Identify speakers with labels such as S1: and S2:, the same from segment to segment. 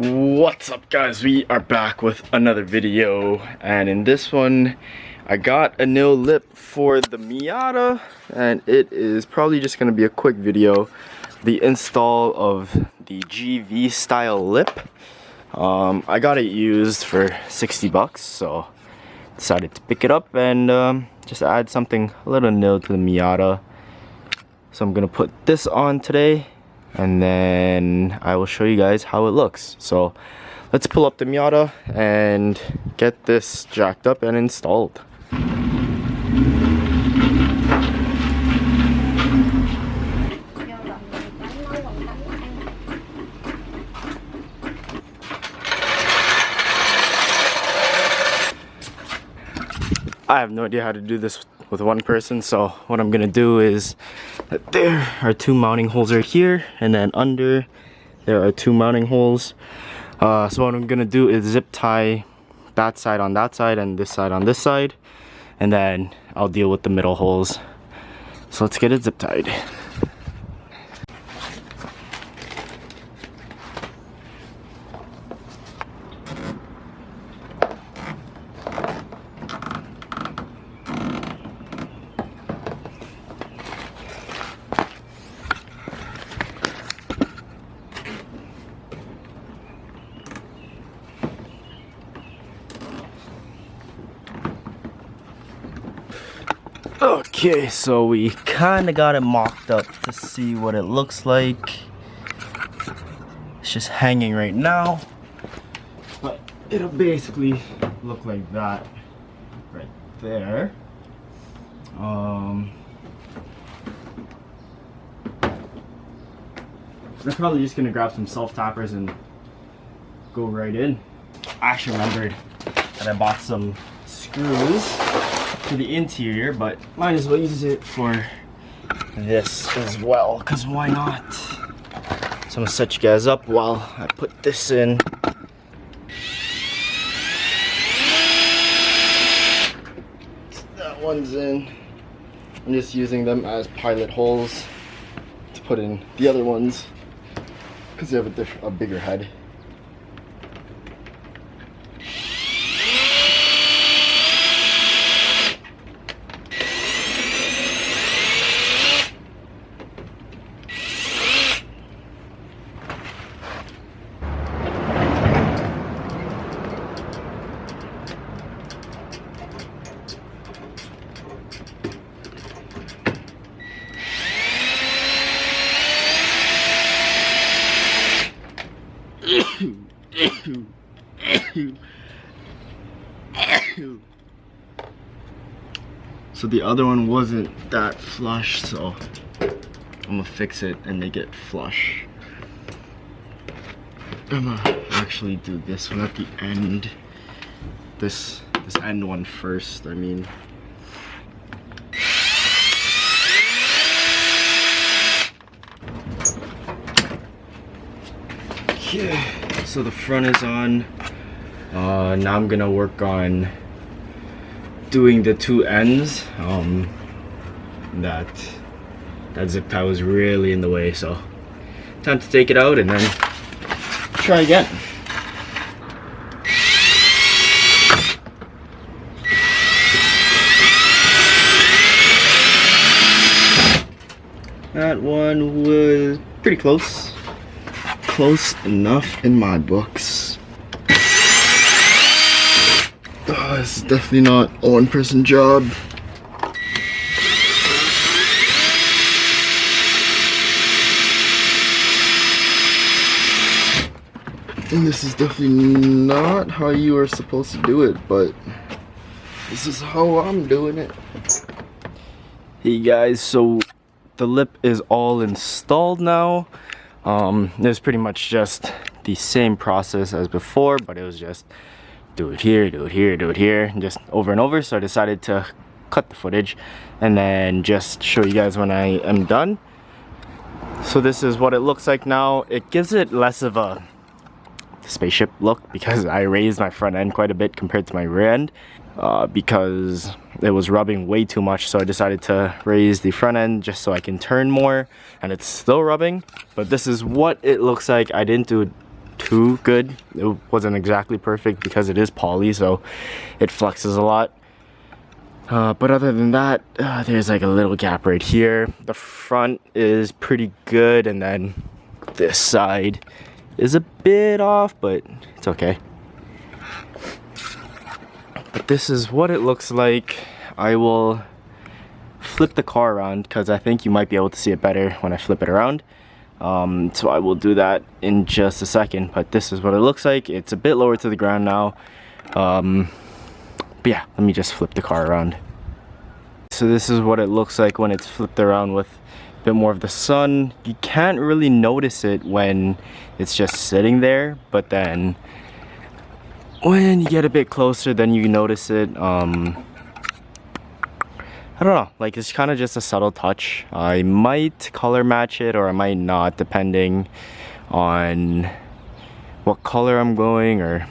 S1: What's up, guys? We are back with another video, and in this one I got a new lip for the Miata, and it is probably just gonna be a quick video, the install of the GV style lip. I got it used for 60 bucks, so decided to pick it up and just add something a little new to the Miata. So I'm gonna put this on today, and then I will show you guys how it looks. So let's pull up the Miata and get this jacked up and installed. I have no idea how to do this with one person, so what I'm gonna do is there are two mounting holes right here, and then under there are two mounting holes. So what I'm gonna do is zip tie that side on that side and this side on this side, and then I'll deal with the middle holes. So let's get it zip tied. Okay, so we kind of got it mocked up to see what it looks like. It's just hanging right now, but it'll basically look like that right there. We're probably just gonna grab some self-tappers and go right in. I actually remembered that I bought some screws to the interior, but might as well use it for this as well, because why not? So I'm gonna set you guys up while I put this in. That one's in. I'm just using them as pilot holes to put in the other ones because they have a bigger head. So the other one wasn't that flush, so I'm gonna fix it and make it flush. I'm gonna actually do this one at the end. This end one first, I mean. Okay, so the front is on. Now I'm gonna work on doing the two ends. That zip tie was really in the way, so time to take it out and then try again. That one was pretty close. Close enough in my books. Oh, this is definitely not a one-person job. And this is definitely not how you are supposed to do it, but this is how I'm doing it. Hey guys, so the lip is all installed now. It was pretty much just the same process as before, but it was just do it here, do it here, do it here, and just over and over. So I decided to cut the footage and then just show you guys when I am done. So this is what it looks like now. It gives it less of a spaceship look because I raised my front end quite a bit compared to my rear end, because it was rubbing way too much. So I decided to raise the front end just so I can turn more, and it's still rubbing, but this is what it looks like. I didn't do too good. It wasn't exactly perfect because it is poly, so it flexes a lot. But other than that, there's like a little gap right here. The front is pretty good, and then this side is a bit off, but it's okay. But this is what it looks like. I will flip the car around because I think you might be able to see it better when I flip it around. So I will do that in just a second, but this is what it looks like. It's a bit lower to the ground now. But yeah, let me just flip the car around. So this is what it looks like when it's flipped around with a bit more of the sun. You can't really notice it when it's just sitting there, but then when you get a bit closer, then you notice it. I don't know, like it's kind of just a subtle touch. I might color match it or I might not, depending on what color I'm going or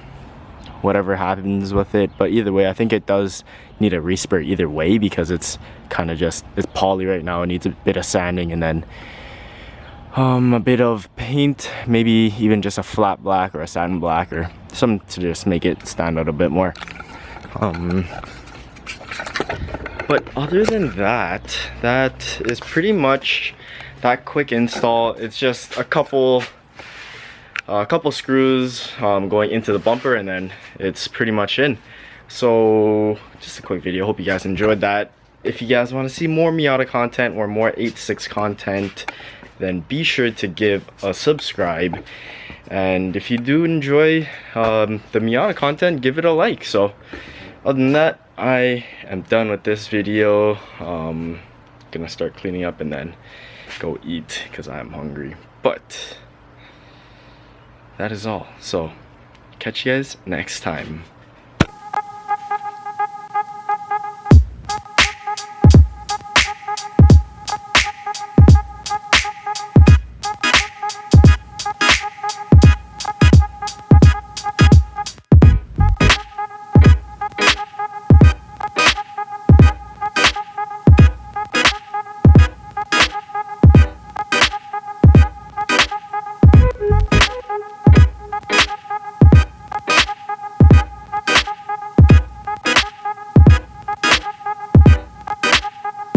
S1: whatever happens with it. But either way, I think it does need a respray either way, because it's kind of just, it's poly right now. It needs a bit of sanding and then a bit of paint, maybe even just a flat black or a satin black or something to just make it stand out a bit more. But other than that, that is pretty much that quick install. It's just a couple screws going into the bumper, and then it's pretty much in. So just a quick video. Hope you guys enjoyed that. If you guys want to see more Miata content or more 86 content, then be sure to give a subscribe. And if you do enjoy the Miata content, give it a like. So other than that, I am done with this video. Gonna start cleaning up and then go eat because I'm hungry. But that is all. So catch you guys next time.